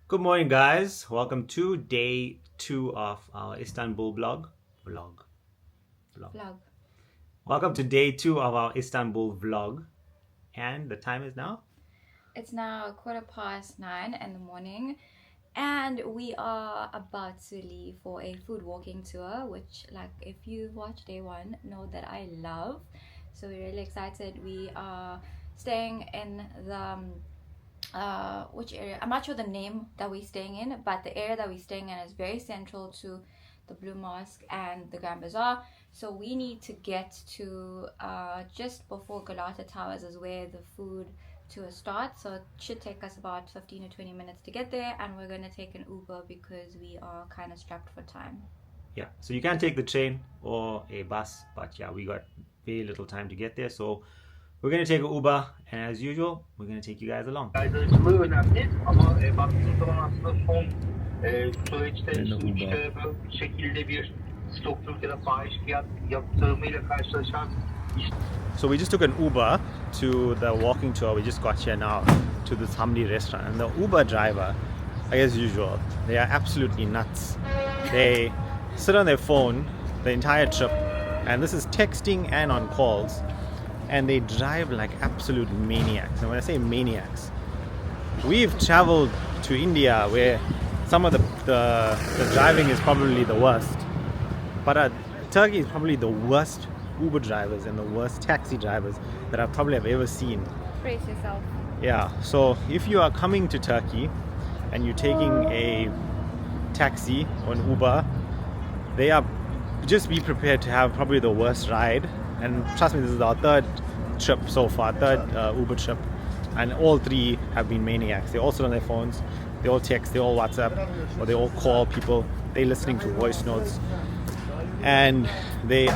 Good morning, guys. Welcome to day 2 of our Istanbul vlog. Vlog. Welcome to day 2 of our Istanbul vlog. And the time is now? It's now 9:15 in the morning, and we are about to leave for a food walking tour, which, like, if you watch day 1, know that I love. So we're really excited. We are staying in the which area? I'm not sure the name that we're staying in, but the area that we're staying in is very central to the Blue Mosque and the Grand Bazaar. So we need to get to just before Galata Towers is where the food tour starts. So it should take us about 15 or 20 minutes to get there, and we're going to take an Uber because we are kind of strapped for time. Yeah, so you can take the train or a bus, but yeah, we got very little time to get there. So we're going to take an Uber, and as usual, we're going to take you guys along. Yaydırıcılığı önemli ama baktığınız zaman aslında son süreçte işte bu şekilde bir stokluk ya da fahiş fiyat yaptırımıyla karşılaşan So we just took an Uber to the walking tour. We just got here now to this Hamdi restaurant, and the Uber driver, I guess usual, they are absolutely nuts. They sit on their phone the entire trip, and this is texting and on calls, and they drive like absolute maniacs. And when I say maniacs, we've traveled to India where some of the driving is probably the worst, but Turkey is probably the worst Uber drivers and the worst taxi drivers that I probably have ever seen. Brace yourself. Yeah, so if you are coming to Turkey and you're taking a taxi or an Uber, just be prepared to have probably the worst ride. And trust me, this is our third trip so far, third Uber trip, and all three have been maniacs. They all sit on their phones, they all text, they all WhatsApp, or they all call people. They're listening to voice notes, and they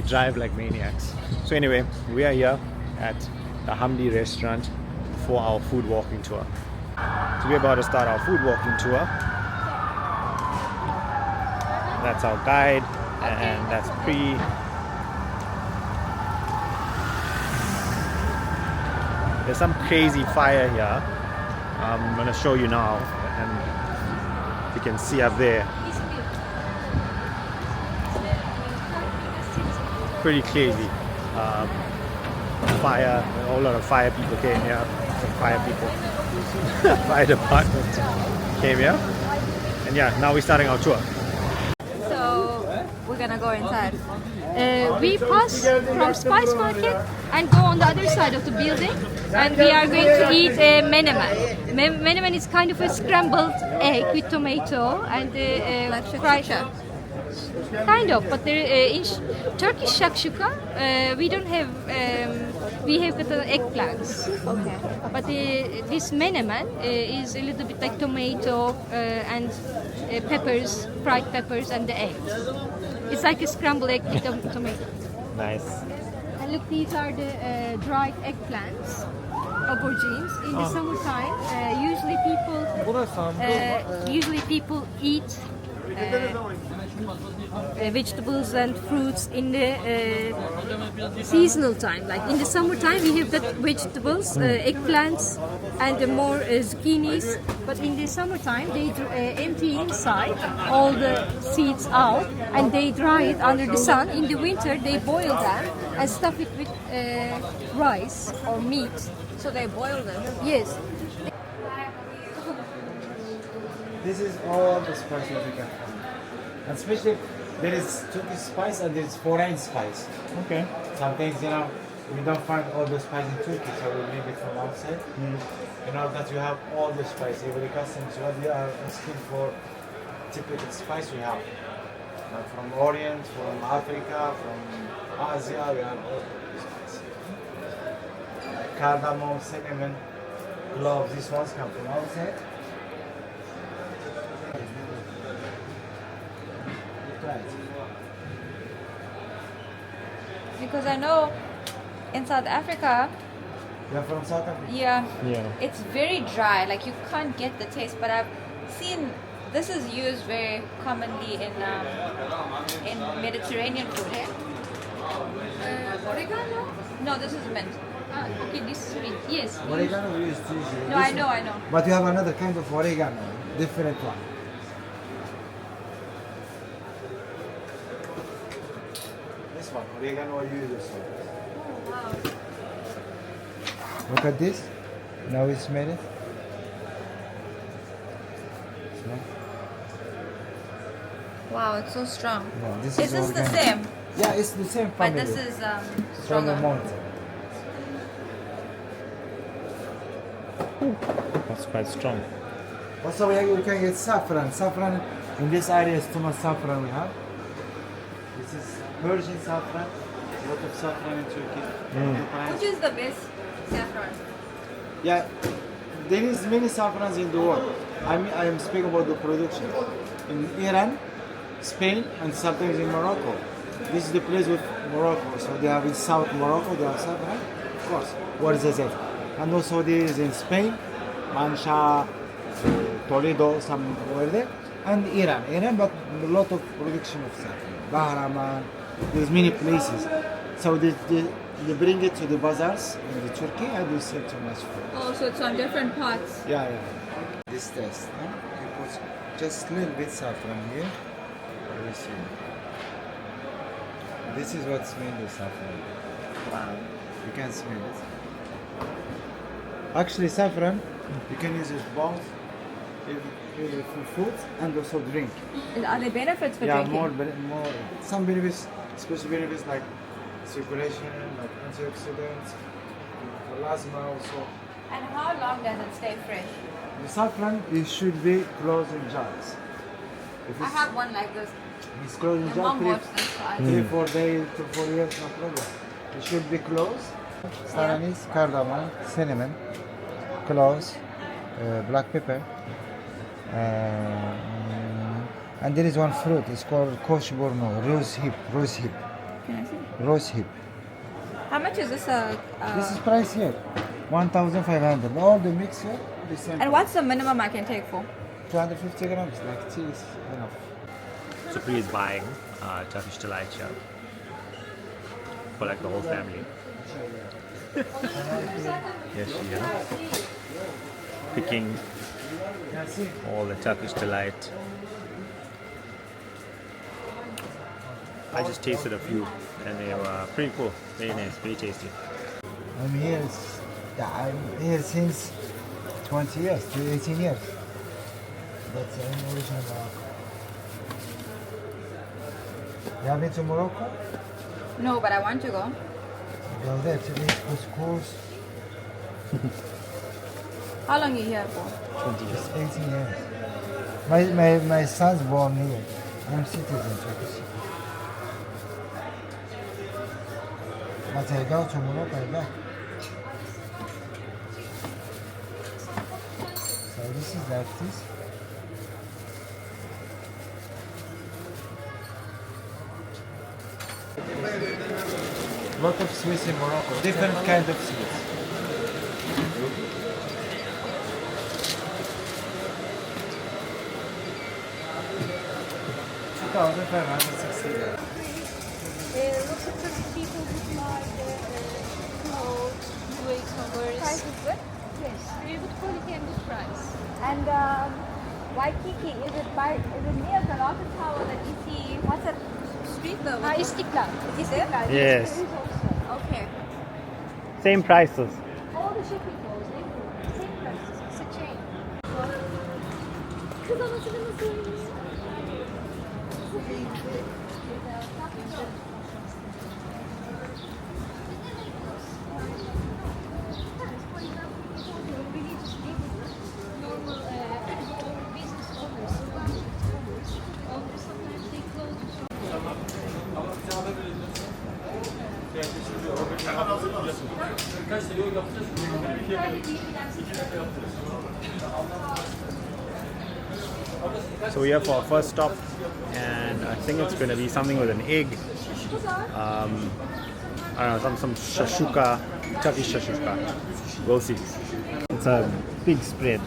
drive like maniacs. So anyway, we are here at the Hamdi restaurant for our food walking tour. So we're about to start our food walking tour. That's our guide, and that's Pre. There's some crazy fire here. I'm gonna show you now, and you can see up there. Pretty crazy. Fire, a whole lot of fire people came here. Some fire people, fire department came here. And yeah, now we're starting our tour. So we're gonna go inside. We pass from Spice Market and go on the other side of the building, and we are going to eat menemen. Menemen is kind of a scrambled egg with tomato and fried. Kind of, but in Turkish shakshuka, we don't have. We have the eggplants. Okay. But this menemen is a little bit like tomato and peppers, fried peppers, and the eggs. It's like a scrambled egg with tomato. Nice. And look, these are the dried eggplants, aubergines. In the summertime, usually people eat vegetables and fruits in the seasonal time. Like in the summertime, we have the vegetables, eggplants, and more zucchinis. But in the summertime, they empty inside all the seeds out, and they dry it under the sun. In the winter, they boil them and stuff it with rice or meat. So they boil them. Yes. This is all the spices you can find. And especially there is Turkish spice and there is foreign spice. Okay. Sometimes, we don't find all the spice in Turkey, so we bring it from outside. That you have all the spice. Every customs, what we are asking for typical spice we have. From Orient, from Africa, from Asia, we have all the spice. Cardamom, cinnamon, cloves, these ones come from outside. Because I know in South Africa, You're from South Africa? yeah, Yeah. it's very dry. Like you can't get the taste. But I've seen this is used very commonly in Mediterranean food. Oregano? No, this is mint. Okay, this is sweet. Yes. Oregano we use usually. No, I know. But you have another kind of oregano, different one. This one, oregano we use this one. Oh, wow. Look at this. Now we smell it. Smell. Wow, it's so strong. Yeah, this Is this the organic. same? Yeah, it's the same But family. this is from the stronger. mountain. That's quite strong. Also, we can get saffron. Saffron in this area is too much saffron we have. This is Persian saffron. A lot of saffron in Turkey. Which is the best saffron? Yeah, there is many saffrons in the world. I am speaking about the production. In Iran, Spain, and sometimes in Morocco. This is the place with Morocco. So they have in South Morocco, they have saffron. Of course, what is it? And also there is in Spain, Mancha, Toledo, somewhere there. And Iran, but a lot of production of saffron. Bahraman, there's many places. So they bring it to the bazaars in the Turkey and they sell too much food. Oh, so it's on different pots. Yeah. This test, huh? You put just a little bit saffron here. You see. This is what smells the saffron. Wow. You can smell it. Actually, saffron, you can use it both for food and also drink. And are there benefits for Yeah, drinking? more. Some benefits, special benefits like circulation, like antioxidants, plasma also. And how long does it stay fresh? The saffron, it should be closed in jars. If I have one like this. it's closed in My jar, mom works this side. 3-4 days to 4 years, no problem. It should be closed. Anise, cardamom, cinnamon, cloves, black pepper, and there is one fruit. It's called koshborno, rose hip. Can I see? Rose hip. How much is this? This is price here, 1,500. All the mix here, the same. And what's the minimum I can take for? 250 grams, like cheese, enough. Supri is buying Turkish delight here for like the whole family. Yes, she is picking all the Turkish delight. I just tasted a few and they were pretty cool, very nice, very tasty. I'm here since 20 years, 18 years. That's an original Morocco. You have been to Morocco? No, but I want to go. Go there to eat couscous. How long are you here for? 20 years. 18 years. My son's born here. I'm citizen Turkish. But I go to Morocco, I back. So this is like this. Lot of sweets in Morocco, different kind of sweets. $2,560. Lots of Turkish people who buy clothes, weight covers. Price is good. Yes, very good quality and good price. And Waikiki, is it near the Rocket Tower that you see? What's that street though? İstiklal. Is it? Yes, Okay. same prices. All the shopping malls, everywhere. Same prices. It's a chain. Kız anasını nasıl yiyor? Normal business owners, sometimes they close the shop. So we're here for our first stop, and I think it's going to be something with an egg. I don't know, some shashuka, Turkish shashuka. We'll see. It's a big spread.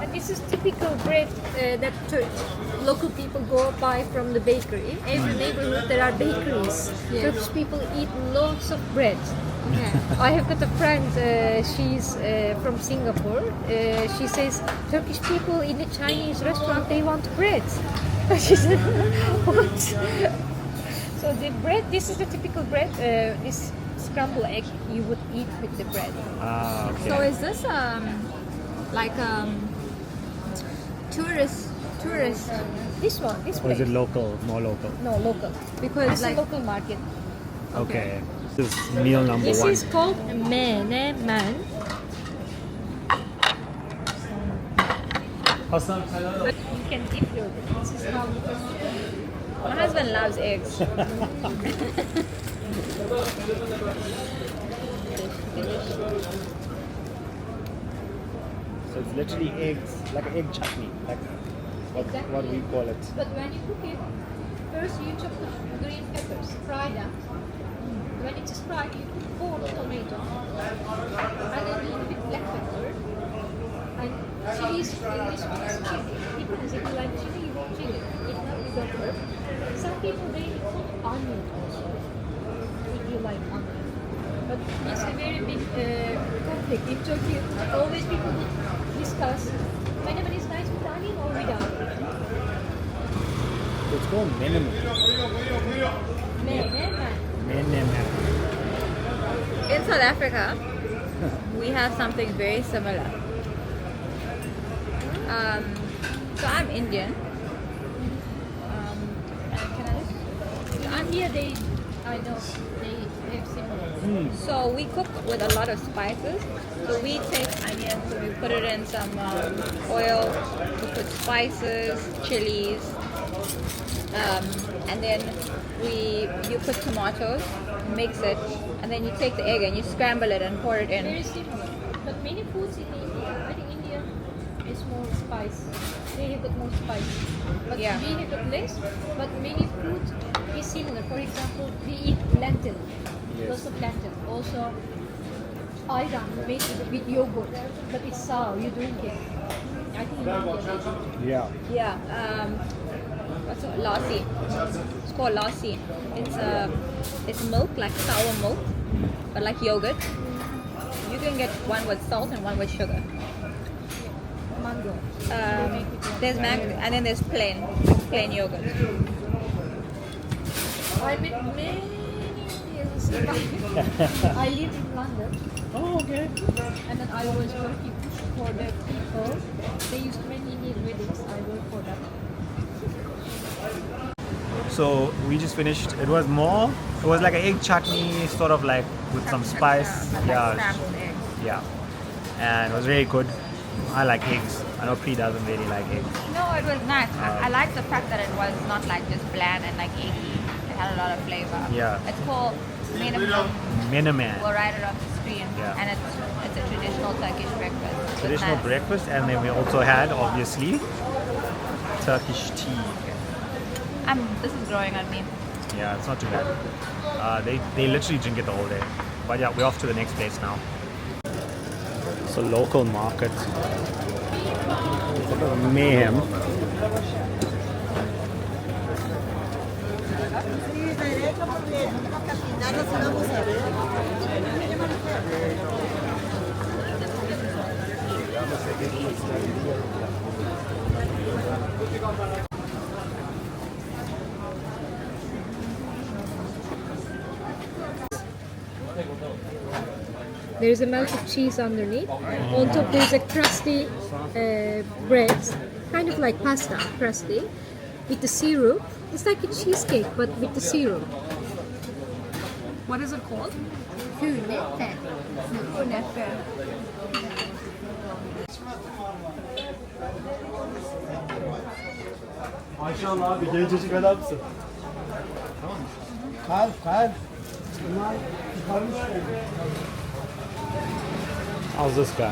And this is typical bread that local people go buy from the bakery. Every neighborhood there are bakeries. Yes. Turkish people eat lots of bread. I have got a friend, she's from Singapore. She says Turkish people in a Chinese restaurant, they want bread. She said, what? So the bread, this is the typical bread, this scrambled egg you would eat with the bread. Ah, okay. So is this like tourist? This one, this Or is place. it local? More local? No, local. Because It's like a local market. Okay. This is meal number This one. is called Menemen. You can dip your. This is how. my husband loves eggs. So it's literally eggs, like an egg chutney, like what we call it. But when you cook it, first you chop the green peppers, fry them. When it is fried, you pour the tomato, and then you put black pepper, and chilies. In this one is chili. Depends if you like chili, you put chili. If not, you go herb. Some people they put onion also, if you like onion. But it's a very big conflict in Turkey. Always people discuss menemen is nice with onion or without. It's called menemen. Menemen. Menemen. In South Africa, we have something very similar. So I'm Indian. And can I And here I know they have similar. So we cook with a lot of spices. So we take onions and we put it in some oil. We put spices, chilies, and then you put tomatoes, mix it, and then you take the egg and you scramble it and pour it in. Very similar. But many foods in India, I think India is more spice. They have got more spice. But Yeah. we have got less. But many food is similar. For example, we eat lentil. Lots of lentil. Also, ayran made with yogurt, but it's sour. You drink it. I think in India. Yeah. Yeah. What's it? Lassi. It's called lassi. It's milk, like sour milk, but like yogurt. You can get one with salt and one with sugar. Mango. There's mango, and then there's plain yogurt. I met many Indians. I lived in London. Oh, okay. And then I was working for the people. They used many Indian weddings. I worked for them. So we just finished. It was like an egg chutney, sort of like with some spice. Yeah. Scrambled eggs. Yeah. And it was very good. I like eggs. I know Pri doesn't really like eggs. No, it was nice. I like the fact that it was not like just bland and like eggy. It had a lot of flavor. Yeah. It's called Menemen. Menemen. We'll write it on the screen. Yeah. And it's a traditional Turkish breakfast. It's Traditional nice. breakfast, and then we also had, obviously, Turkish tea. This is growing on me. Yeah, it's not too bad. They literally drink it the whole day. But yeah, we're off to the next place now. It's a local market. It's like a mayhem. There's a melted cheese underneath. On top there's a crusty bread, kind of like pasta, crusty, with the syrup. It's like a cheesecake, but with the syrup. What is it called? Künefe. Kunefe. Maşallah abi gencecik adamsın. Kalp. Bunlar çıkarmış oldu. How's this guy?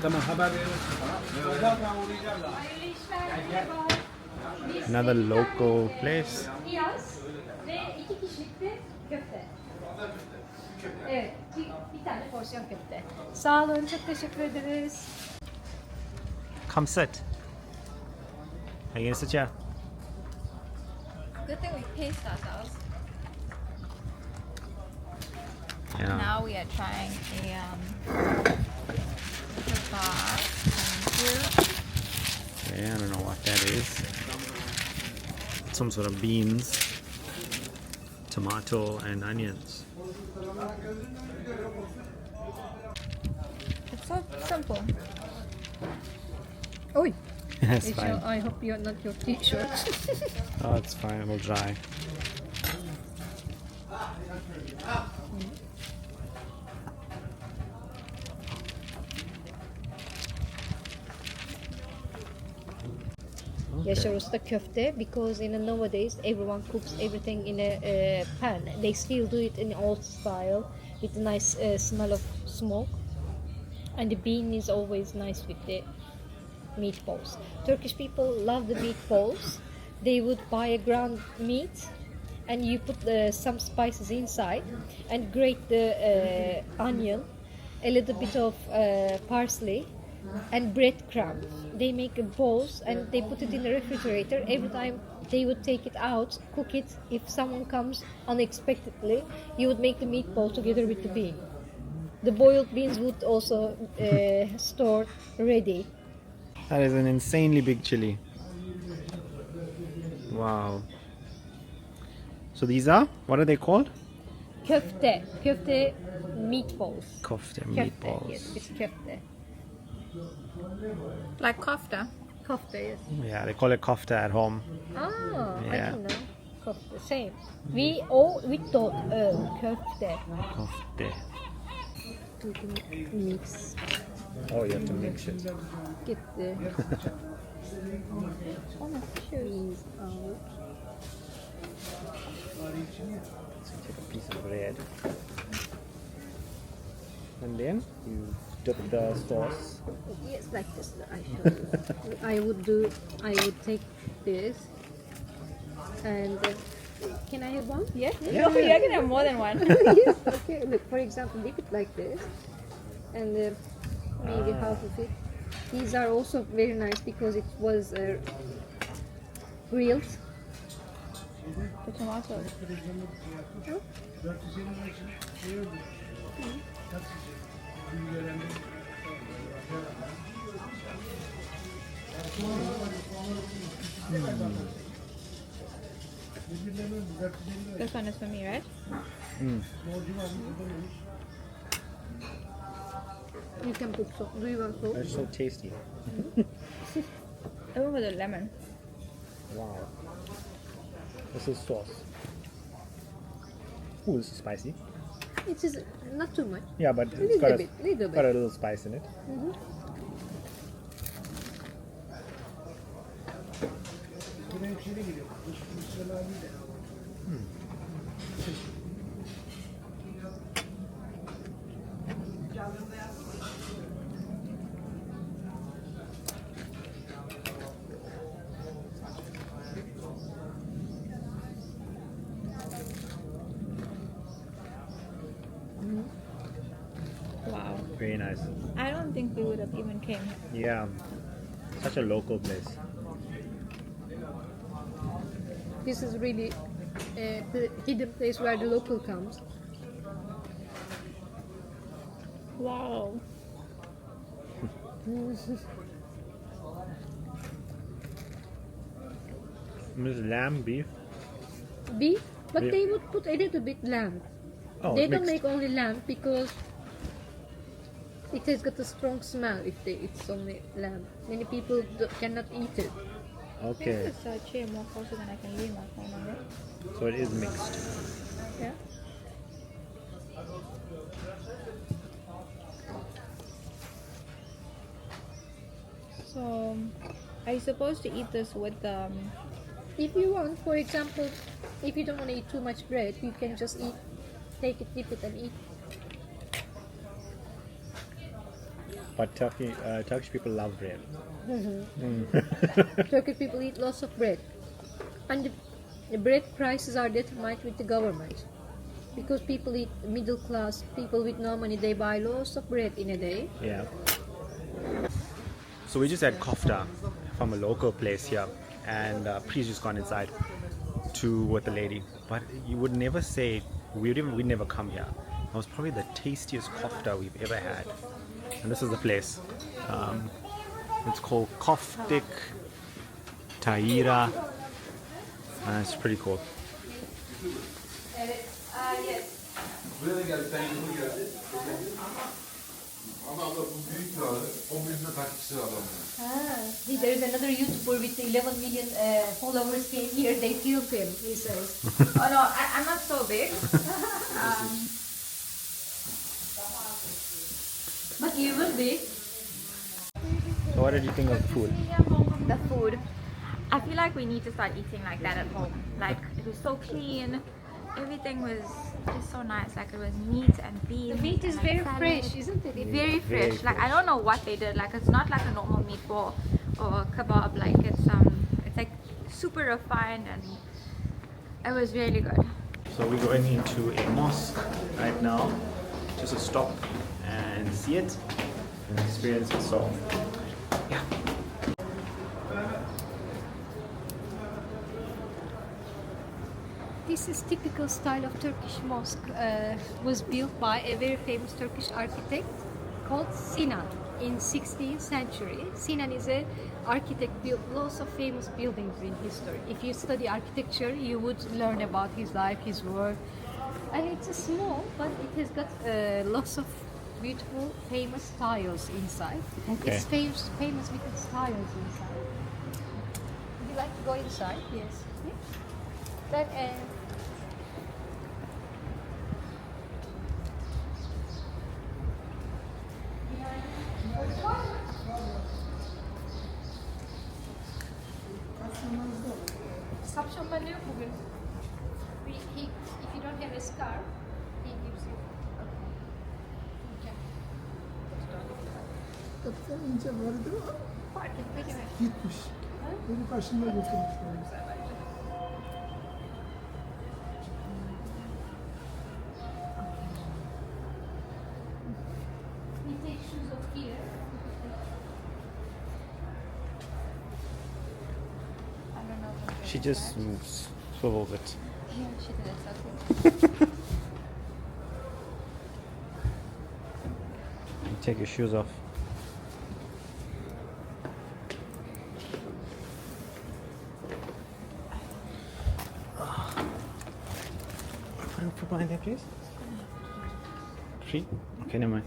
Tamam haber verirsin. Another local place. Piyaz ve 2 kişilik de köfte. Evet, bir tane porsiyon köfte. Sağ olun, çok teşekkür ederiz. Come sit. Are you gonna sit here? Good thing we paced ourselves. Yeah. Now we are trying a kebab. Thank Yeah, I don't know what that is. Some sort of beans, tomato, and onions. It's so simple. Oi! That's fine. I hope you're not your t-shirt. Oh, it's fine. We'll dry. Yaşaros'ta köfte, because nowadays everyone cooks everything in a pan. They still do it in old style with a nice smell of smoke, and the bean is always nice with the meatballs. Turkish people love the meatballs. They would buy a ground meat and you put some spices inside and grate the onion, a little bit of parsley and breadcrumbs. They make a balls and they put it in the refrigerator. Every time they would take it out, cook it. If someone comes unexpectedly, you would make the meatball together with the bean. The boiled beans would also store ready. That is an insanely big chili. Wow. So these are, what are they called? Köfte meatballs. Kofte Köfte, meatballs. yes, it's köfte. Like kofta. Kofte, yes. Yeah, they call it kofte at home. Ah, I Yeah. don't know. Kofte, same. We thought köfte. Kofte. To mix, Oh, you have to mix it. get the beans out. So you take a piece of bread. And then you dip the sauce. Yes, like this. I showed you. I would take this and can I have one? Yeah? Yeah. Oh, you're gonna have more than one. Yes. Okay. Look, for example, dip it like this, and maybe half of it. These are also very nice because it was grilled. The tomato. This one is for me, right? You can put salt. Do you want salt? That's so tasty. I went with a lemon. Wow. This is sauce. Ooh, this is spicy. It is not too much. Yeah, but it's Little got bit, little got a bit. little spice in it. Wow. Very nice. I don't think we would have even came here. Yeah. Such a local place. This is really the hidden place where the local comes. Wow. This is lamb, beef. Beef, but Yeah. they would put a little bit lamb. Oh, They don't mixed. make only lamb because it has got a strong smell if it's only lamb. Many people cannot eat it. Okay, This is chair more closer than I can leave my phone on it. so it is mixed. Yeah. So, are you supposed to eat this with If you want, for example, if you don't want to eat too much bread, you can just take it, dip it, and eat. But Turkish people love bread. Turkish people eat lots of bread, and the bread prices are determined with the government. Because people eat middle class, people with no money, they buy lots of bread in a day. Yeah. So we just had kofta from a local place here, and Pri's just gone inside with the lady. But you would never say, we'd never come here. That was probably the tastiest kofta we've ever had. And this is the place. It's called Kofte Tahira. It's pretty cool. There is another YouTuber with 11 million followers came here. They killed him, he says. Oh no, I'm not so big. But you will be. So what did you think of the food? The food. I feel like we need to start eating like that at home. Like, it was so clean. Everything was just so nice. Like, it was meat and beans. The meat is and, like, very salad. fresh, isn't it? Very fresh. Like, I don't know what they did. Like, it's not like a normal meatball or a kebab. Like, it's like super refined, and it was really good. So we're going into a mosque right now, just to stop and see it and experience it. So yeah. This is typical style of Turkish mosque. Was built by a very famous Turkish architect called Sinan in 16th century. Sinan is an architect, built lots of famous buildings in history. If you study architecture, you would learn about his life, his work. And it's a small, but it has got lots of beautiful, famous tiles inside. Okay. It's famous with its tiles inside. Would you like to go inside? Yes. Then, Kapşon bende yok bugün. If you don't have a scarf, he gives you. Okay. Kapıdan ince vardı. Fark etmez. Gitmiş. Beni başında götürmüş. We take shoes off here. I don't know. She just swivels it. Yeah, she did exactly. You take your shoes off. Put a football in there, please. 3? Okay, never mind.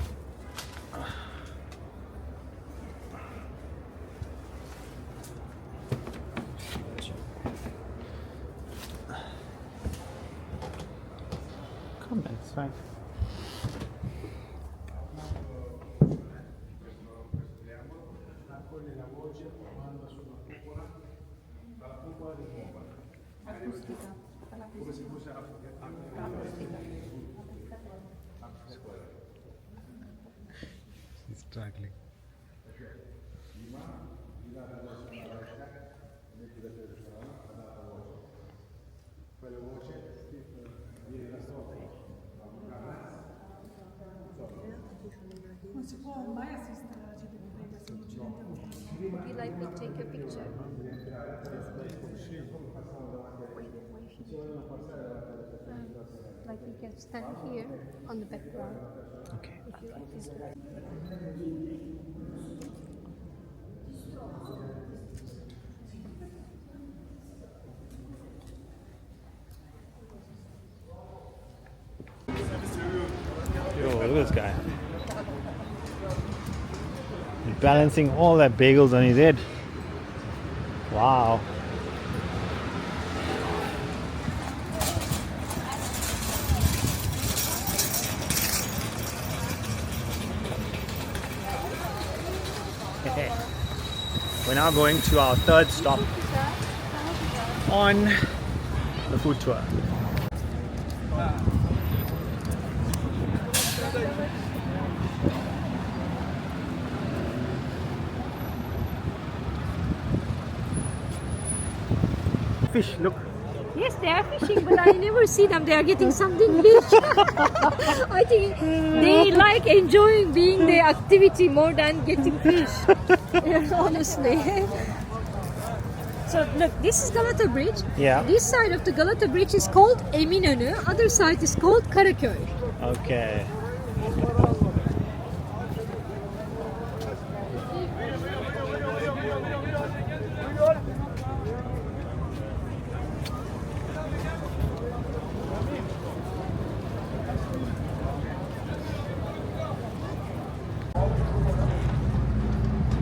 Come on, it's fine. She's struggling. Would you like me to take a picture? Like you can stand here on the background. Okay. If you like this. Yo, look at this guy. He's balancing all that bagels on his head. Wow. We're now going to our third stop on the food tour. Fish, look. Yes, they are fishing, but I never see them. They are getting something big. I think they like enjoying being the activity more than getting fish. Honestly. So look, this is Galata Bridge. Yeah. This side of the Galata Bridge is called Eminönü. Other side is called Karaköy. Okay.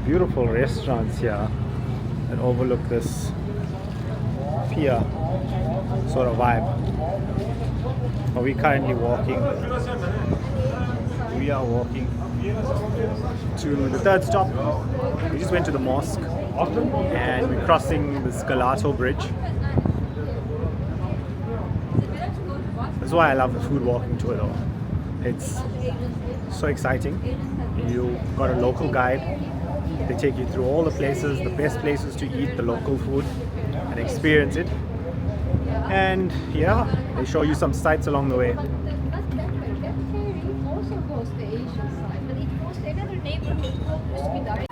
Beautiful restaurants here that overlook this pier sort of vibe. But we're currently walking. We are walking to the third stop. We just went to the mosque and we're crossing this Galato Bridge. That's why I love the food walking tour though. It's so exciting. You got a local guide. They take you through all the places, the best places to eat the local food and experience it. And yeah, they show you some sights along the way. That ferry also goes to the Asian side, but it goes to another neighborhood called Üsküdar.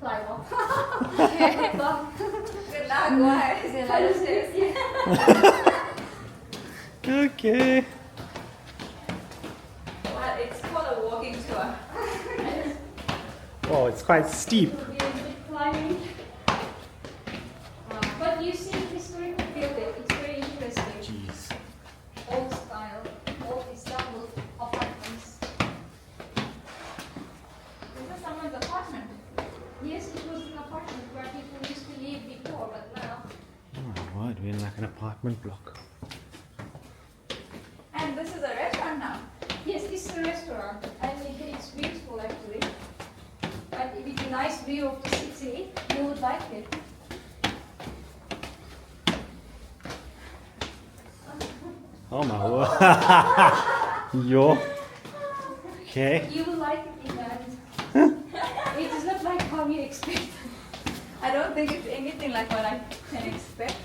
Climb up. Good luck. Why? Is it like Okay. Well, it's called a walking tour. Oh, it's quite steep. climbing. But you see historical building, it's very interesting. Jeez. Old style, old Istanbul apartments. This is someone's apartment. Yes, it was an apartment where people used to live before, but now. Oh my word, we're in like an apartment block. And this is a restaurant now. Yes, this is a restaurant, and it's beautiful actually. And with a nice view of the city, you would like it. Oh my word. Yo. Okay. You will like it, Iman. It is not like how you expect. I don't think it's anything like what I can expect.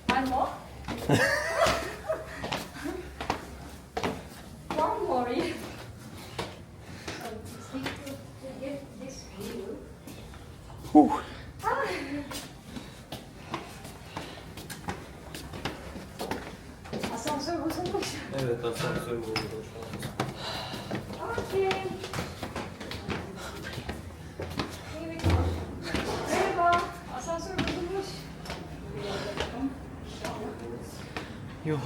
One more? Don't worry. Just need to get this view. Whew. Asansör bozulmuş. Evet, asansör bulundu şu an. Okay. Here we go. Merhaba. Asansör bozulmuş. Yo.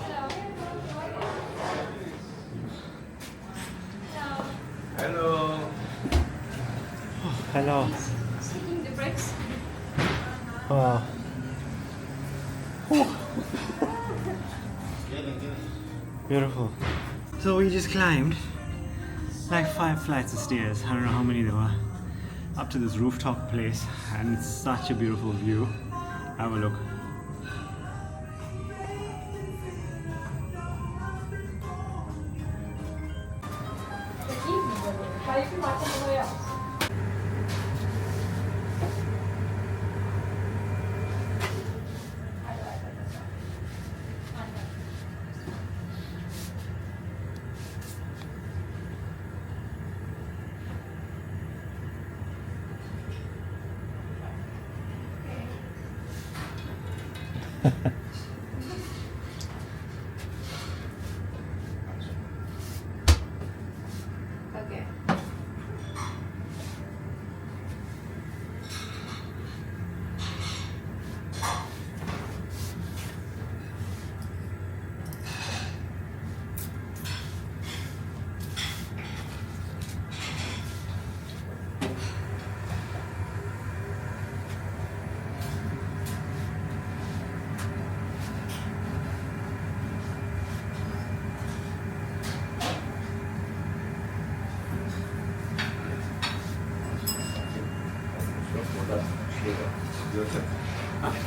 Hello. Hello. Sticking the brakes. Wow. Beautiful. So we just climbed like 5 flights of stairs. I don't know how many there were. Up to this rooftop place, and it's such a beautiful view. Have a look. Okay.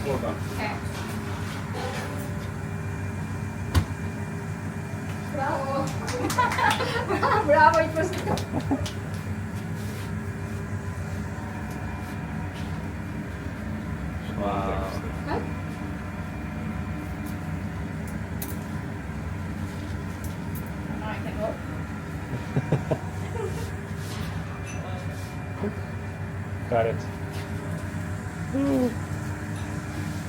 Okay. Bravo. Bravo, it was. Wow. Got it.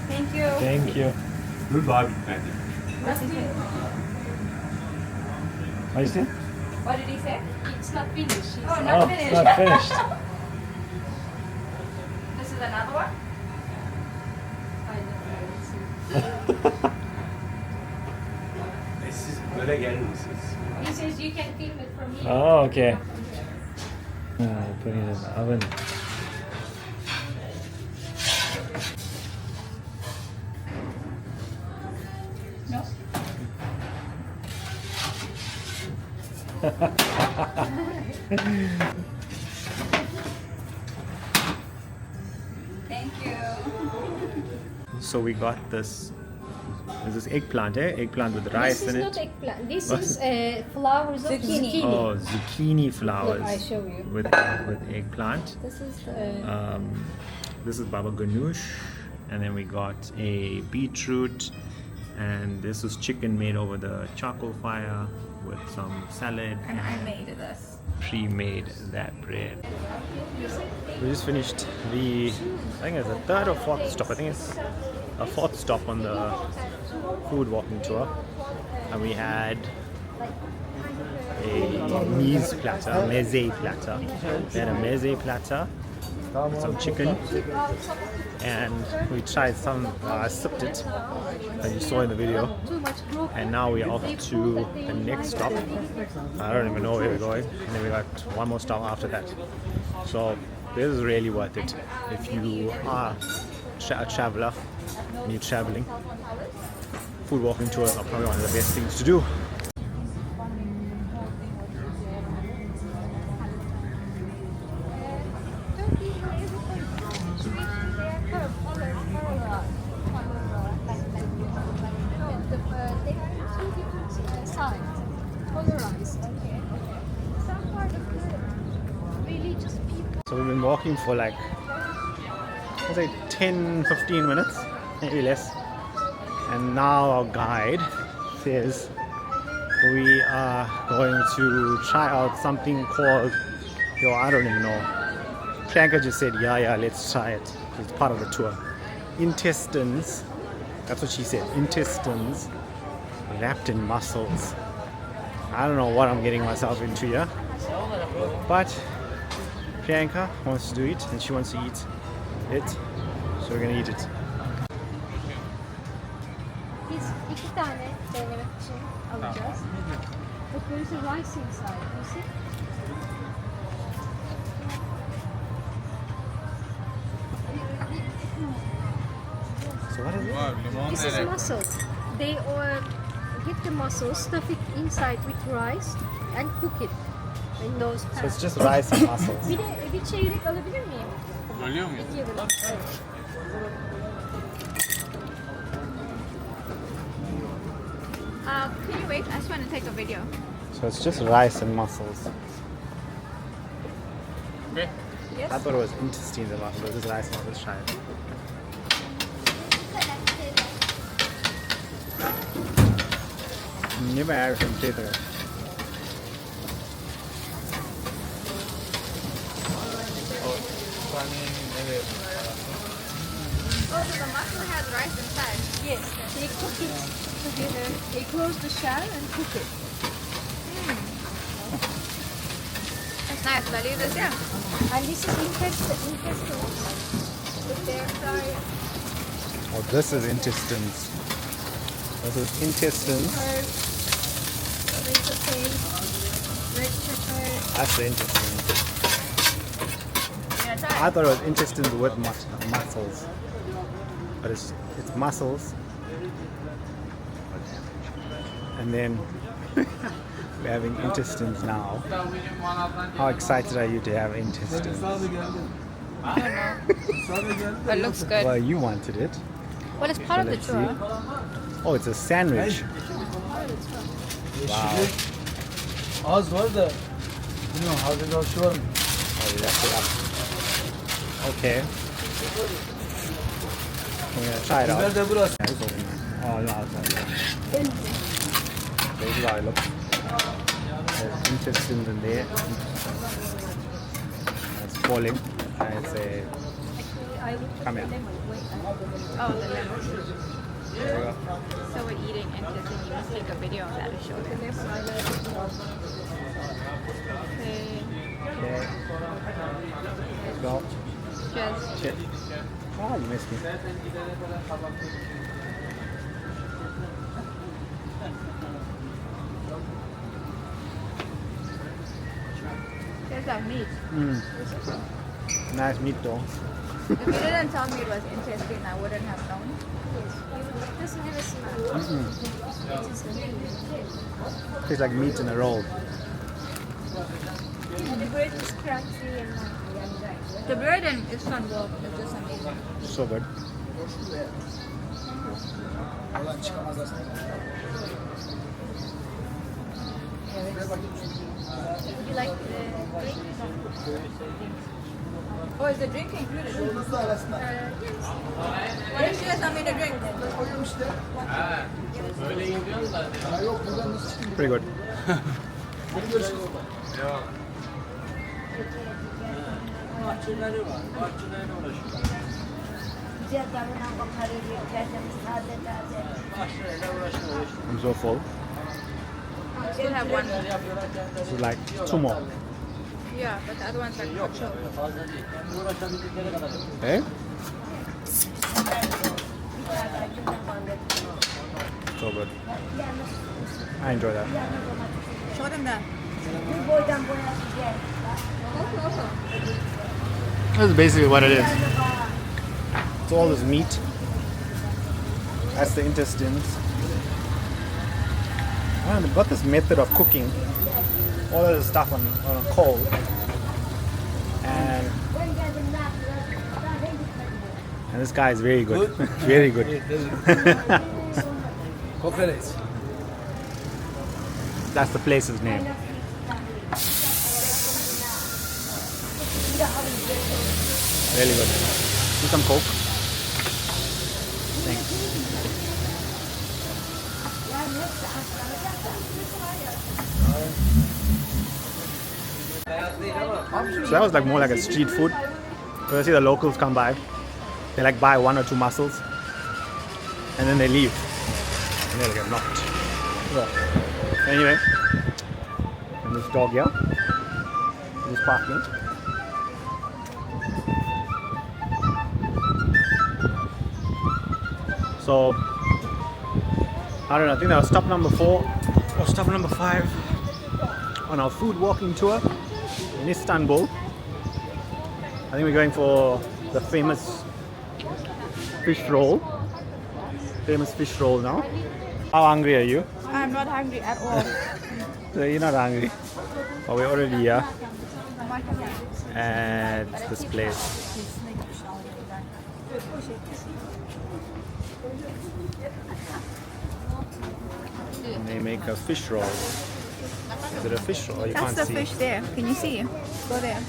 Thank you. Thank you. Dur daha bitmedi. What you say? What did he say? It's not finished. Oh, Oh, not it's finished. not finished. This is another one? Siz böyle gelmişsiniz. He says you can film it from here. Oh, okay. Put it in the oven. No? Thank you. So we got this. This is eggplant, eh? Eggplant with rice This is in not it. eggplant. This What? is flowers of zucchini. Oh, zucchini flowers. Look, I show you. With eggplant. This is the This is baba ganoush, and then we got a beetroot, and this is chicken made over the charcoal fire with some salad. And I made this. Pre-made that bread. We just finished the, I think it's the third or fourth stop. I think it's a fourth stop on the food walking tour, and we had a mise platter, a meze platter. We had a meze platter with some chicken, and we tried some. I sipped it, as you saw in the video. too much broken. And now we're off to the next stop. I don't even know where we're going. And then we got one more stop after that. So this is really worth it. If you are a traveler and you're traveling, food walking tours are probably one of the best things to do. So we've been walking for like, I'd say 10-15 minutes, maybe less. And now our guide says we are going to try out something called, I don't even know. Priyanka just said, yeah, let's try it. It's part of the tour. Intestines, that's what she said, intestines wrapped in mussels. I don't know what I'm getting myself into here, but Priyanka wants to do it and she wants to eat it, so we're gonna eat it. Biz 2 tane denemek için alacağız. But there is a rice inside, you see? So what is it? This is mussels. They get the mussels, stuff it inside with rice and cook it in those pans. So it's just rice and mussels. Bir çeyrek alabilir miyim? Bölüyor muyuz? Evet. Can you wait? I just want to take a video. So it's just rice and mussels. Okay. Yes? I thought it was intestines and mussels. This is rice and mussels. Let's try it. Never had some potato. Oh, so the mussel has rice inside. Yes, they cook it together. They close the shell and cook it. That's nice. Will I leave this here? And this is intestines. With their sorry. Oh, this is intestines. This is intestines. Tomato paste, red pepper. That's the intestines. You gonna try I thought it was intestines with mussels. But it's mussels. And then we're having intestines now. How excited are you to have intestines? It looks good. Well, you wanted it. Well, it's part of the Let's see. tour. Oh, it's a sandwich. Wow. Az var da bilmiyorum hazır aşı var mı? Oh, you left it up. Okay. We're gonna try it out. Biber de burası. Yeah, it's open. Oh, no, it's not. There's how it looks. There's intestines in there. That's falling. And it's a... Come here. Oh, the lemon. There we go. So we're eating and just you must take a video of that to show them. Okay. Okay. Let's go. Cheers. Cheers. Ah, you missed me. There's that meat. Nice meat though. If you didn't tell me it was intestine, I wouldn't have known. Doesn't have a smell. Tastes like meat in a roll. And the bread is crunchy and The bread in Istanbul is just amazing. So good. would you like drink? Oh, is the drink included? Yes. Why don't you guys want me to drink? Pretty good. I'm so full. Still have one more. This is like 2 more. Yeah, but the other one's like chocolate. Eh? So good. I enjoy that. Show them that. That's basically what it is. It's all this meat. That's the intestines. And they've got this method of cooking all of this stuff on a coal. And this guy is very good. Very good. That's the place's name. Really good. Do some Coke. Thanks. So that was like more like a street food. Because I see the locals come by. They like buy 1 or 2 mussels. And then they leave. And they'll get knocked. So, anyway. And this dog here. This parking. So, I don't know, I think that was stop number 4 or stop number 5 on our food walking tour in Istanbul. I think we're going for the famous fish roll. Famous fish roll now. How hungry are you? I'm not hungry at all. So you're not hungry. But we're already here at this place. And they make a fish roll. Is it a fish roll? You That's can't the see. fish there. Can you see? Go there.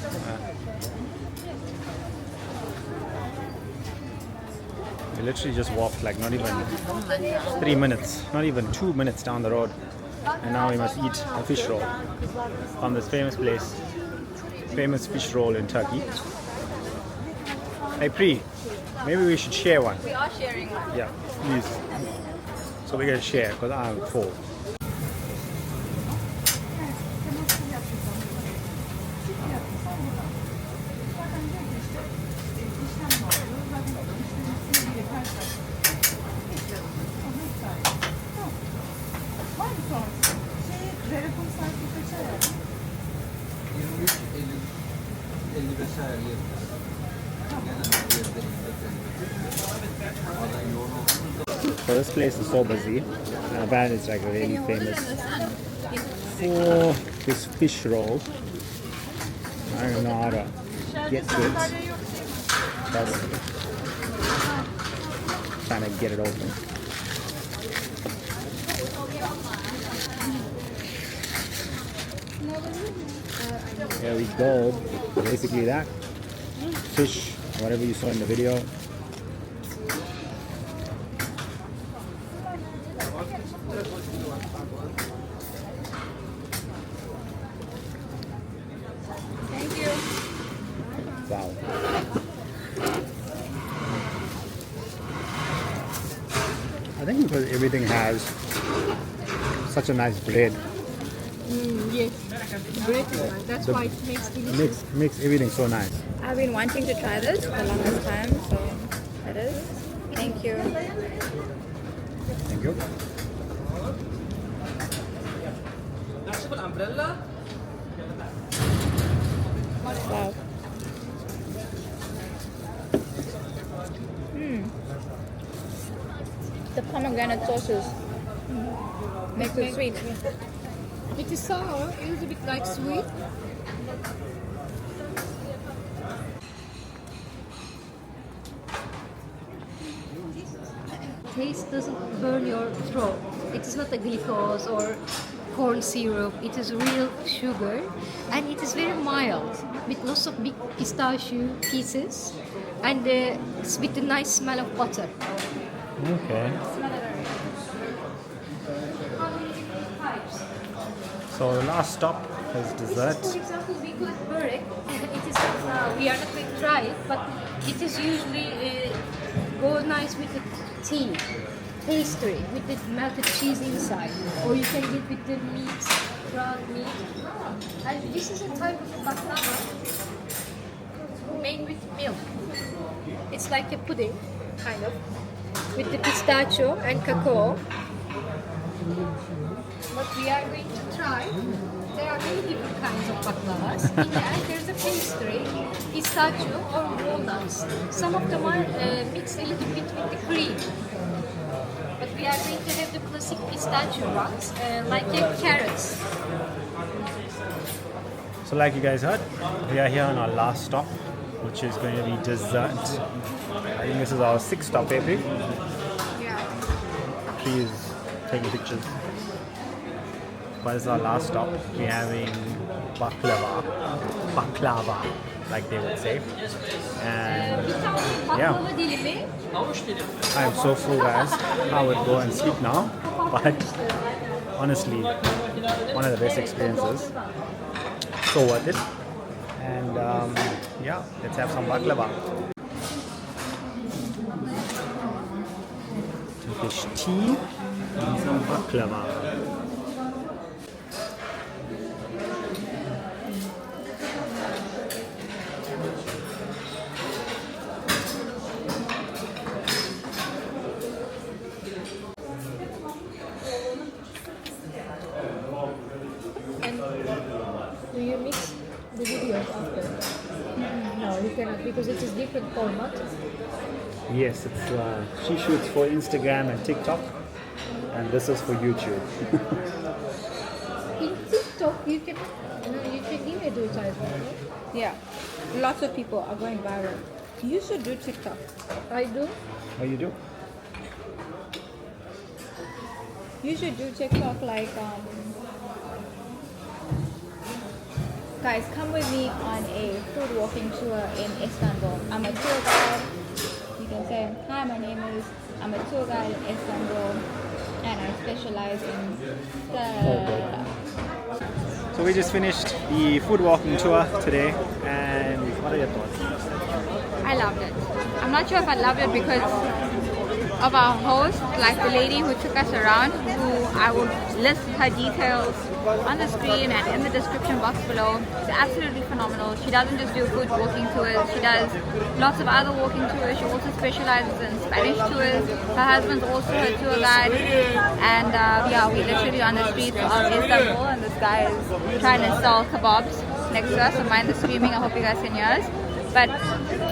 We literally just walked like not even 3 minutes, not even 2 minutes down the road. And now we must eat a fish roll from this famous place. Famous fish roll in Turkey. Hey Pri, maybe we should share one. We are sharing one. Yeah, please. So we're gonna share because I'm full. So this place is so busy. Apparently it's like really famous for this fish roll. I don't know how to get to it. But trying to get it open. There we go. Basically that. Fish, whatever you saw in the video. Wow. I think because everything has such a nice bread, Yes. Bread is nice. That's why it makes delicious. makes everything so nice. I've been wanting to try this for the longest time, so it is. Thank you. Thank you. Wow. The pomegranate sauces makes it sweet. It is sour, it is a bit like sweet. Taste doesn't burn your throat. It is not a glucose or corn syrup. It is real sugar, and it is very mild with lots of big pistachio pieces, and with the nice smell of butter. Okay. So the last stop is dessert. For example, we could Berek. It is we are not going to try it, but it is usually go nice with the tea, pastry with the melted cheese inside, or you can get with the meat, ground meat. And this is a type of baklava made with milk. It's like a pudding, kind of, with the pistachio and cacao. What we are going to try, there are many different kinds of baklavas. In the end, there's a pastry, pistachio or walnuts. Some of them are mixed a little bit with the cream. But we are going to have the classic pistachio ones, like carrots. So like you guys heard, we are here on our last stop, which is going to be dessert. I think this is our 6th stop, eh, babe? Yeah. Please taking pictures. But this is our last stop. We're having baklava, like they would say. And Bir tane baklava dilimi. I'm so full, guys. I would go and sleep now, but honestly, one of the best experiences. So worth it. And yeah, let's have some baklava. Turkish tea and some baklava. Do you mix the videos after? No, you cannot because it is different format. Yes, it's she shoots for Instagram and TikTok, and this is for YouTube. In TikTok, you can even do it as well. Yeah. Lots of people are going viral. You should do TikTok. I do. Oh, you do? You should do TikTok like guys, come with me on a food walking tour in Istanbul. I'm a tour guide. You can say, hi, my name is, I'm a tour guide in Istanbul and I specialize in the... So we just finished the food walking tour today, and what are your thoughts? I loved it. I'm not sure if I loved it because of our host, like the lady who took us around, who I will list her details on the screen and in the description box below. She's absolutely phenomenal. She doesn't just do food walking tours, she does lots of other walking tours. She also specializes in Spanish tours. Her husband's also her tour guide. And yeah, we're literally on the streets of Istanbul and this guy is trying to sell kebabs next to us, so mind the screaming, I hope you guys can hear us. But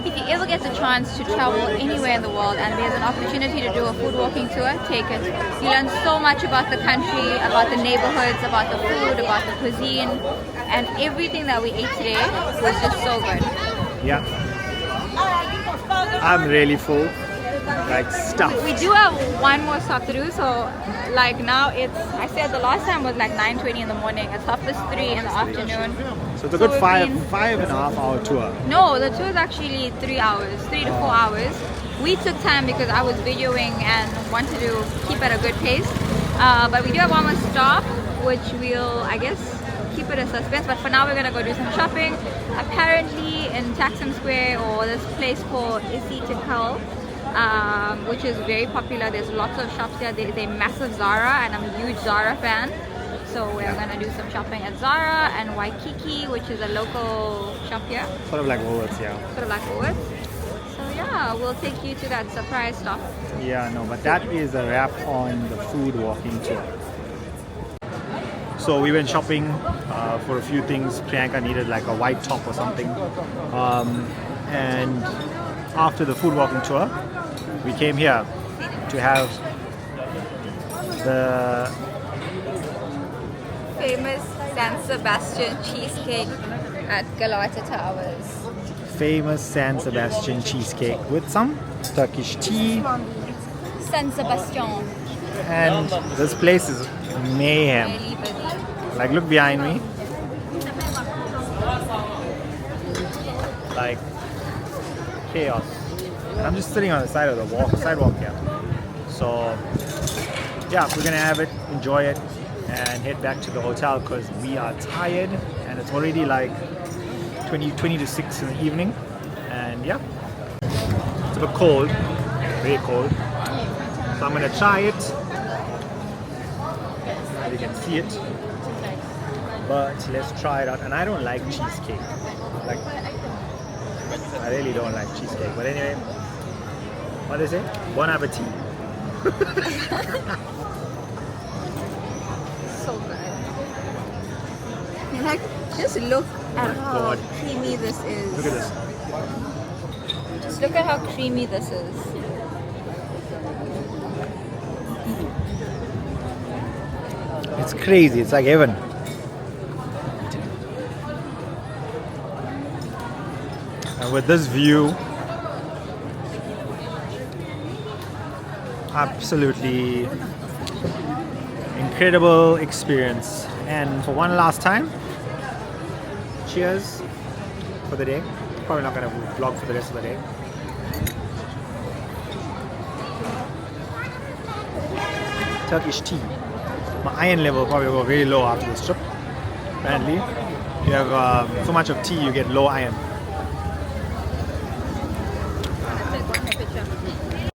if you ever get the chance to travel anywhere in the world and there's an opportunity to do a food walking tour, take it. You learn so much about the country, about the neighborhoods, about the food, about the cuisine, and everything that we ate today was just so good. Yeah. I'm really full. Like stuffed. We do have one more stop to do, so like now it's, I said the last time was like 9:20 in the morning, it's 3:30 in the afternoon. So it's a good we've five been- and a half hour tour. No, the tour is actually 3 hours, 3 to 4 hours. We took time because I was videoing and wanted to keep at a good pace. But we do have one more stop, which we'll, I guess, keep it a suspense. But for now, we're gonna go do some shopping. Apparently, in Taksim Square or this place called İstiklal, which is very popular. There's lots of shops here. There's a massive Zara, and I'm a huge Zara fan. So we're gonna do some shopping at Zara and Waikiki, which is a local shop here. Sort of like Woolworths, yeah. Sort of like Woolworths. So yeah, we'll take you to that surprise stop. Yeah, no, but that is a wrap on the food walking tour. So we went shopping for a few things. Priyanka needed like a white top or something. And after the food walking tour, we came here to have the Famous San Sebastian Cheesecake at Galata Towers. famous San Sebastian cheesecake with some Turkish tea. San Sebastian. And this place is mayhem. Really busy. Like, look behind me. Like, chaos. And I'm just sitting on the side of the sidewalk here. So, yeah, we're gonna have it, enjoy it, and head back to the hotel because we are tired and it's already like 20 to 6 in the evening. And yeah, it's a bit cold, very cold. So I'm gonna try it. As you can see it. But let's try it out. And I don't like cheesecake. Like, I really don't like cheesecake. But anyway, what they say? Bon appetit. So good. Like, just look at how God. creamy this is. Look at this. Just look at how creamy this is. It's crazy. It's like heaven. And with this view, absolutely incredible experience. And for one last time, cheers for the day. Probably not gonna vlog for the rest of the day. Turkish tea. My iron level probably go very low after this trip. Apparently, you have so much of tea, you get low iron.